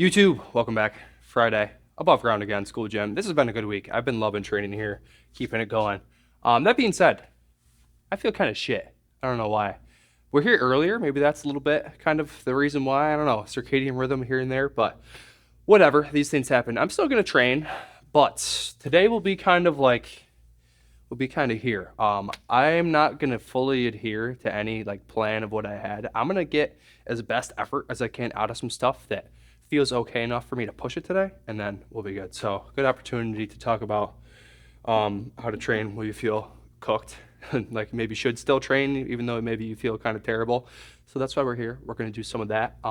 YouTube, welcome back. Friday, above ground again, school gym. This has been a good week. I've been loving training here, keeping it going. That being said, I feel kind of shit. I don't know why. We're here earlier. Maybe that's a little bit kind of the reason why. I don't know. Circadian rhythm here and there, but whatever. These things happen. I'm still going to train, but today will be kind of like, will be kind of here. I'm not going to fully adhere to any like plan of what I had. I'm going to get as best effort as I can out of some stuff that feels okay enough for me to push it today, and then we'll be good. So good opportunity to talk about how to train when you feel cooked, like maybe should still train even though maybe you feel kind of terrible. So that's why we're here. We're going to do some of that.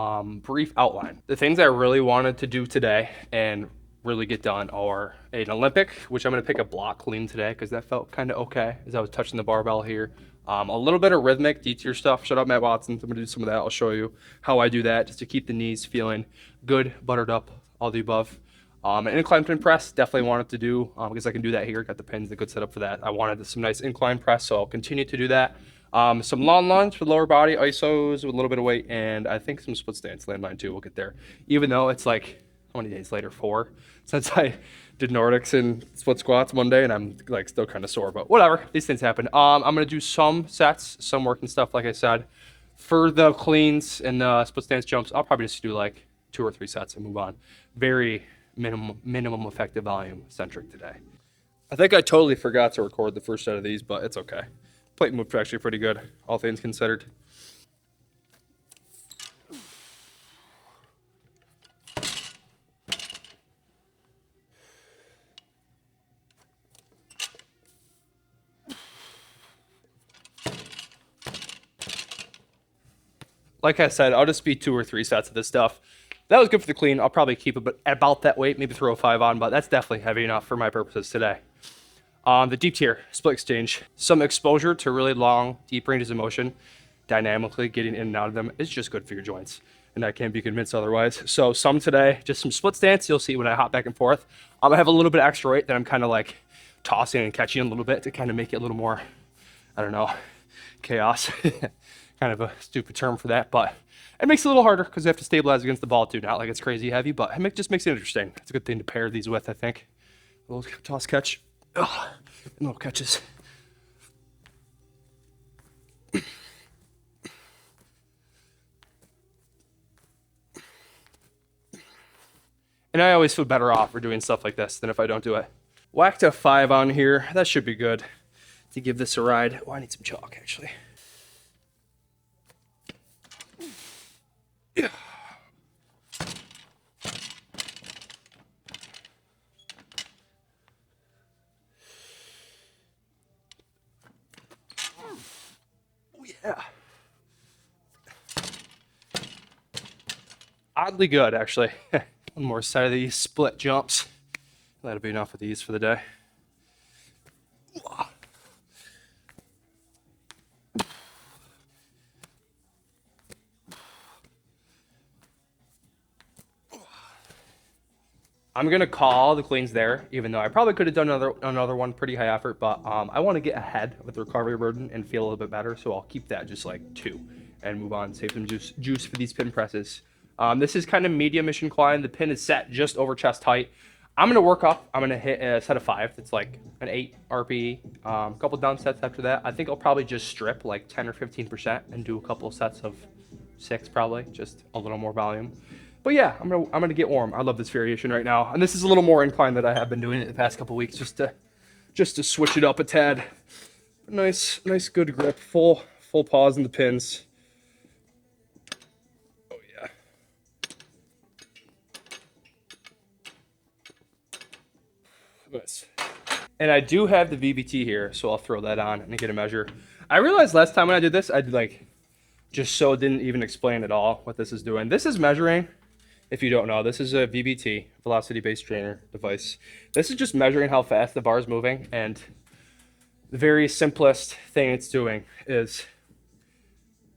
Brief outline. The things I really wanted to do today and really get done are an Olympic, which I'm going to pick a block clean today because that felt kind of okay as I was touching the barbell here. A little bit of rhythmic D-tier stuff. Shout out Matt Watson. I'm going to do some of that. I'll show you how I do that just to keep the knees feeling good, buttered up, all the above. An incline pin press, definitely wanted to do because I can do that here. Got the pins, the good setup for that. I wanted some nice incline press, so I'll continue to do that. Some long lunge for lower body, ISOs with a little bit of weight, and I think some split stance, landmine too. We'll get there. Even though it's like, how many days later? 4 since I did Nordics and split squats Monday, and I'm like still kind of sore, but whatever. These things happen. I'm gonna do some sets, some working stuff, like I said. For the cleans and the split stance jumps, I'll probably just do like 2 or 3 sets and move on. Very minimum effective volume centric today. I think I totally forgot to record the first set of these, but it's okay. Plate moved actually pretty good, all things considered. Like I said, I'll just be 2 or 3 sets of this stuff. That was good for the clean. I'll probably keep it about that weight, maybe throw a 5 on, but that's definitely heavy enough for my purposes today. The deep tier, split exchange. Some exposure to really long, deep ranges of motion, dynamically getting in and out of them is just good for your joints. And I can't be convinced otherwise. So some today, just some split stance. You'll see when I hop back and forth. I have a little bit of extra weight that I'm kind of like tossing and catching a little bit to kind of make it a little more, I don't know, chaos. Kind of a stupid term for that, but it makes it a little harder because you have to stabilize against the ball too. Not like it's crazy heavy, but it just makes it interesting. It's a good thing to pair these with, I think. A little toss catch. Ugh, and little catches. And I always feel better off for doing stuff like this than if I don't do it. Whacked a 5 on here. That should be good to give this a ride. Oh, I need some chalk actually. Yeah. Oh, yeah. Oddly good, actually. One more set of these split jumps. That'll be enough of these for the day. I'm gonna call the cleans there, even though I probably could have done another one pretty high effort, but I want to get ahead with the recovery burden and feel a little bit better, so I'll keep that just like 2 and move on, save some juice for these pin presses. This is kind of medium-ish incline. The pin is set just over chest height. I'm gonna work up. I'm gonna hit a set of 5. That's like an 8 RPE. A couple down sets after that. I think I'll probably just strip like 10 or 15% and do a couple of sets of 6 probably, just a little more volume. But yeah, I'm gonna get warm. I love this variation right now, and this is a little more incline than I have been doing it the past couple weeks, just to switch it up a tad. Nice good grip, full pause in the pins. Oh yeah. Nice. And I do have the VBT here, so I'll throw that on and get a measure. I realized last time when I did this, I did like just so it didn't even explain at all what this is doing. This is measuring. If you don't know, this is a VBT, velocity-based trainer device. This is just measuring how fast the bar is moving, and the very simplest thing it's doing is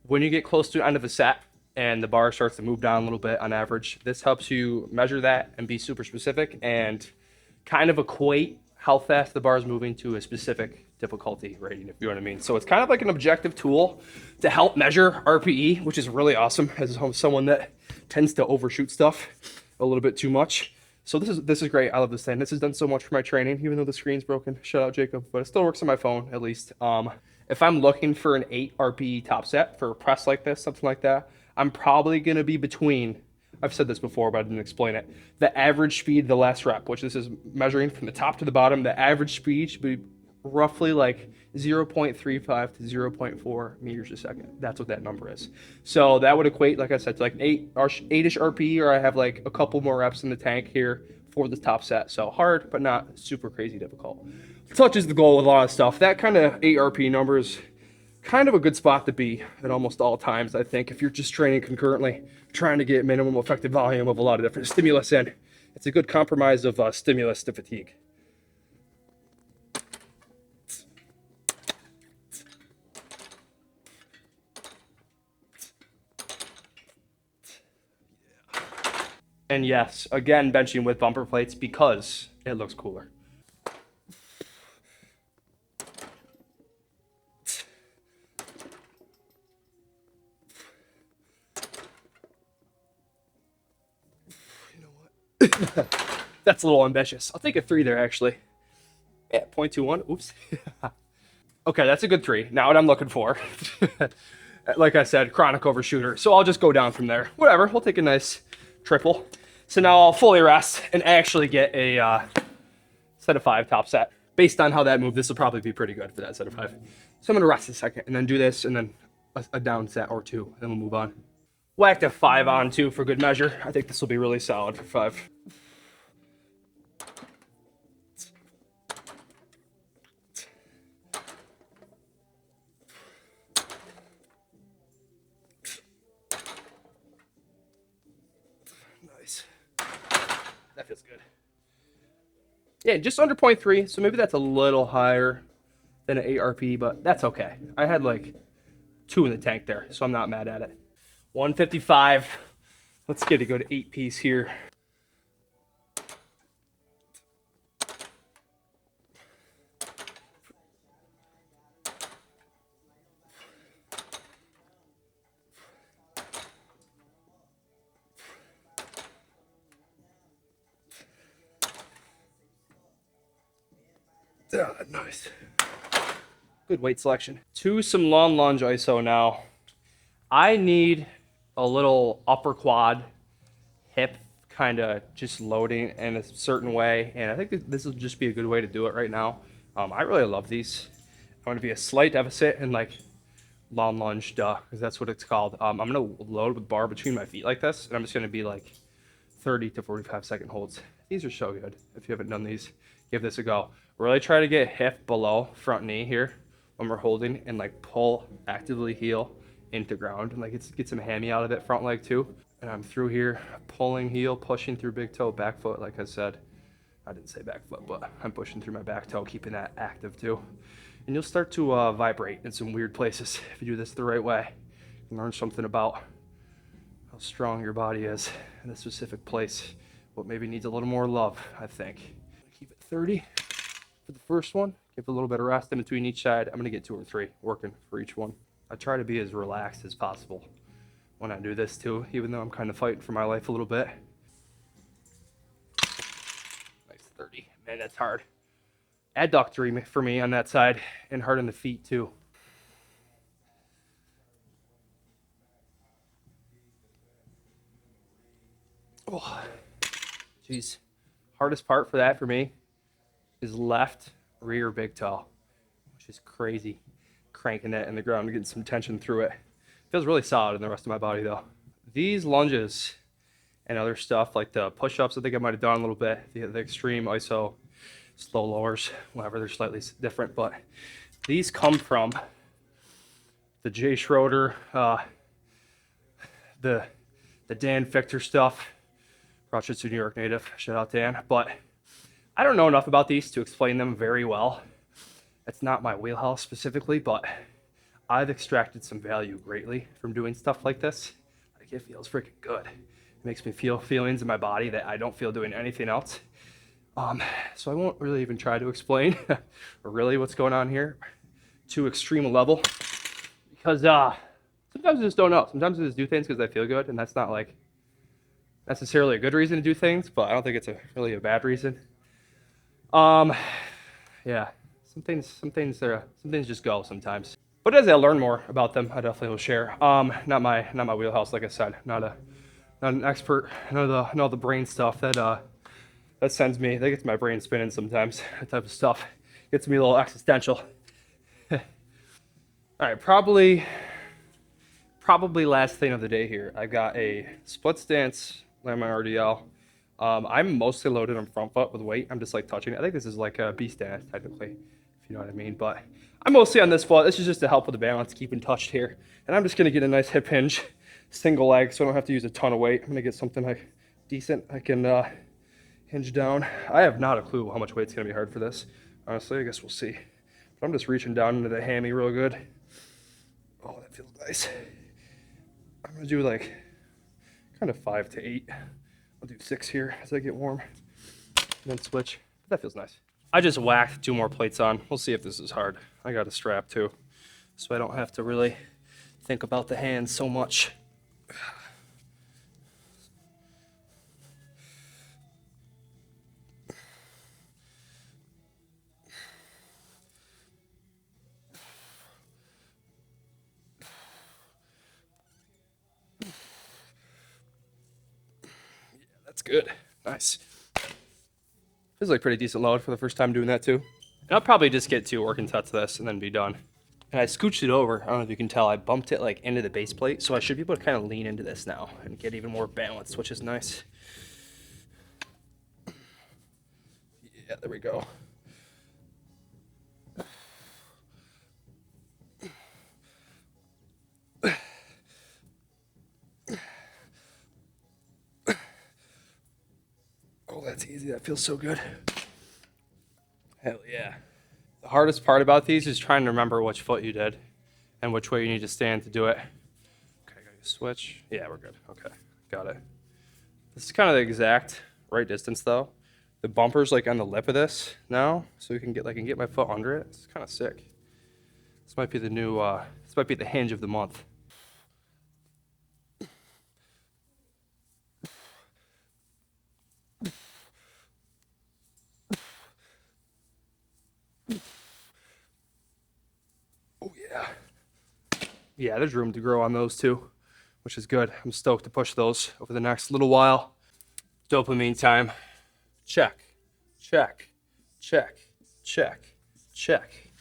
when you get close to the end of a set and the bar starts to move down a little bit on average, this helps you measure that and be super specific and kind of equate how fast the bar is moving to a specific difficulty rating, if you know what I mean. So it's kind of like an objective tool to help measure RPE, which is really awesome as someone that tends to overshoot stuff. a little bit too much. So this is great. I love this thing. This has done so much for my training, even though the screen's broken. Shout out Jacob, but it still works on my phone at least. If I'm looking for an 8 RPE top set for a press like this, something like that, I'm probably gonna be between. I've said this before, but I didn't explain it. The average speed, the last rep, which this is measuring from the top to the bottom, the average speed should be roughly like 0.35 to 0.4 meters a second. That's what that number is. So that would equate, like I said, to like 8-ish RPE, or I have like a couple more reps in the tank here for the top set. So hard, but not super crazy difficult. Touch is the goal with a lot of stuff. That kind of 8 RPE number is kind of a good spot to be at almost all times, I think, if you're just training concurrently, trying to get minimum effective volume of a lot of different stimulus in. It's a good compromise of stimulus to fatigue. And yes, again, benching with bumper plates because it looks cooler. You know what? That's a little ambitious. I'll take a 3 there, actually. Yeah, 0.21. Oops. Okay, that's a good 3. Now what I'm looking for. Like I said, chronic overshooter. So I'll just go down from there. Whatever, we'll take a nice triple. So now I'll fully rest and actually get a set of 5 top set. Based on how that moved, this will probably be pretty good for that set of 5. So I'm gonna rest a second and then do this and then a down set or 2, and then we'll move on. Whacked a 5 on 2 for good measure. I think this will be really solid for 5. Nice. That feels good. Yeah, just under 0.3, so maybe that's a little higher than an 8 RP, but that's okay. I had like 2 in the tank there, so I'm not mad at it. 155. Let's get a good 8 piece here. Ah, nice. Good weight selection. To some long lunge ISO now. I need a little upper quad hip kind of just loading in a certain way, and I think this will just be a good way to do it right now. I really love these. I'm going to be a slight deficit in like long lunge, because that's what it's called. I'm going to load with bar between my feet like this, and I'm just going to be like 30 to 45 second holds. These are so good. If you haven't done these, give this a go. Really try to get hip below front knee here when we're holding, and like pull actively heel into ground, and like get some hammy out of it, front leg too. And I'm through here, pulling heel, pushing through big toe, back foot. Like I said, I didn't say back foot, but I'm pushing through my back toe, keeping that active too. And you'll start to vibrate in some weird places if you do this the right way. You can learn something about how strong your body is in a specific place. What maybe needs a little more love, I think. Keep it 30 for the first one. Give a little bit of rest in between each side. I'm gonna get 2 or 3 working for each one. I try to be as relaxed as possible when I do this too, even though I'm kind of fighting for my life a little bit. Nice 30. Man, that's hard. Adductory for me on that side, and hard on the feet too. Oh, jeez. Hardest part for that for me is left rear big toe, which is crazy. Cranking it in the ground, getting some tension through it. Feels really solid in the rest of my body though. These lunges and other stuff, like the push-ups, I think I might have done a little bit. The extreme ISO slow lowers, whatever, they're slightly different, but these come from the Jay Schroeder, the Dan Fichter stuff, Rochester, New York native. Shout out Dan. But I don't know enough about these to explain them very well. It's not my wheelhouse specifically, but I've extracted some value greatly from doing stuff like this. Like, it feels freaking good. It makes me feel feelings in my body that I don't feel doing anything else. So I won't really even try to explain or really what's going on here to extreme level, because sometimes I just don't know. Sometimes I just do things because I feel good, and that's not like necessarily a good reason to do things, but I don't think it's really a bad reason. Um, yeah, some things just go sometimes. But as I learn more about them, I definitely will share. Not my wheelhouse, like I said. Not an expert. None of the brain stuff that gets my brain spinning sometimes. That type of stuff gets me a little existential. All right, probably last thing of the day here. I got a split stance Landmine RDL. I'm mostly loaded on front foot with weight. I'm just like touching it. I think this is like a B stance technically, if you know what I mean. But I'm mostly on this foot. This is just to help with the balance, keeping touched here. And I'm just gonna get a nice hip hinge, single leg, so I don't have to use a ton of weight. I'm gonna get something like decent. I can hinge down. I have not a clue how much weight's gonna be hard for this. Honestly, I guess we'll see. But I'm just reaching down into the hammy real good. Oh, that feels nice. I'm gonna do like kind of 5 to 8. I'll do 6 here as I get warm, and then switch. That feels nice. I just whacked 2 more plates on. We'll see if this is hard. I got a strap too, so I don't have to really think about the hands so much. That's good. Nice. Feels like pretty decent load for the first time doing that too. And I'll probably just get 2 working sets of this and then be done. And I scooched it over. I don't know if you can tell. I bumped it like into the base plate, so I should be able to kind of lean into this now and get even more balanced, which is nice. Yeah, there we go. Oh, that's easy. That feels so good. Hell yeah. The hardest part about these is trying to remember which foot you did and which way you need to stand to do it. Okay, I gotta switch. Yeah, we're good. Okay, got it. This is kind of the exact right distance though. The bumper's like on the lip of this now, so I can get my foot under it. It's kind of sick. This might be the new, this might be the hinge of the month. Oh yeah. Yeah, there's room to grow on those too, which is good. I'm stoked to push those over the next little while. Dopamine time. Check, check, check, check, check.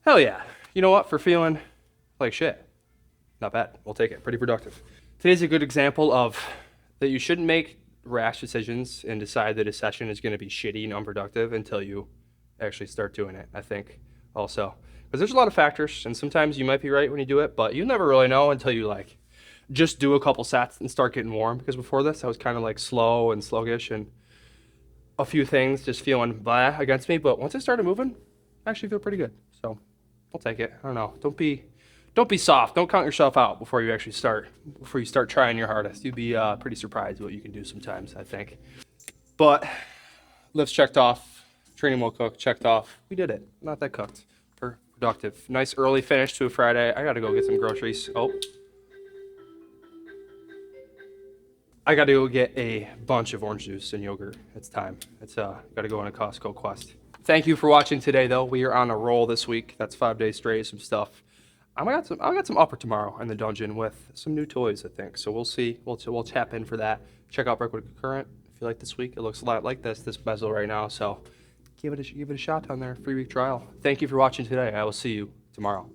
Hell yeah. You know what? For feeling like shit, not bad. We'll take it. Pretty productive. Today's a good example of that you shouldn't make rash decisions and decide that a session is going to be shitty and unproductive until you actually start doing it, I think, also. Because there's a lot of factors, and sometimes you might be right when you do it, but you never really know until you like just do a couple sets and start getting warm. Because before this, I was kind of like slow and sluggish and a few things just feeling blah against me. But once I started moving, I actually feel pretty good. So I'll take it. I don't know. Don't be soft. Don't count yourself out before you actually start. Before you start trying your hardest, you'd be pretty surprised what you can do sometimes, I think. But lifts checked off, training wheel cooked, checked off. We did it. Not that cooked. Productive. Nice early finish to a Friday. I gotta go get some groceries. Oh. I gotta go get a bunch of orange juice and yogurt. It's time. It's gotta go on a Costco quest. Thank you for watching today though. We are on a roll this week. That's 5 days straight, some stuff. I got some upper tomorrow in the dungeon with some new toys, I think. So we'll see. We'll tap in for that. Check out Brickwood Concurrent if you like this week. It looks a lot like this bezel right now. So give it a shot down there. Free week trial. Thank you for watching today. I will see you tomorrow.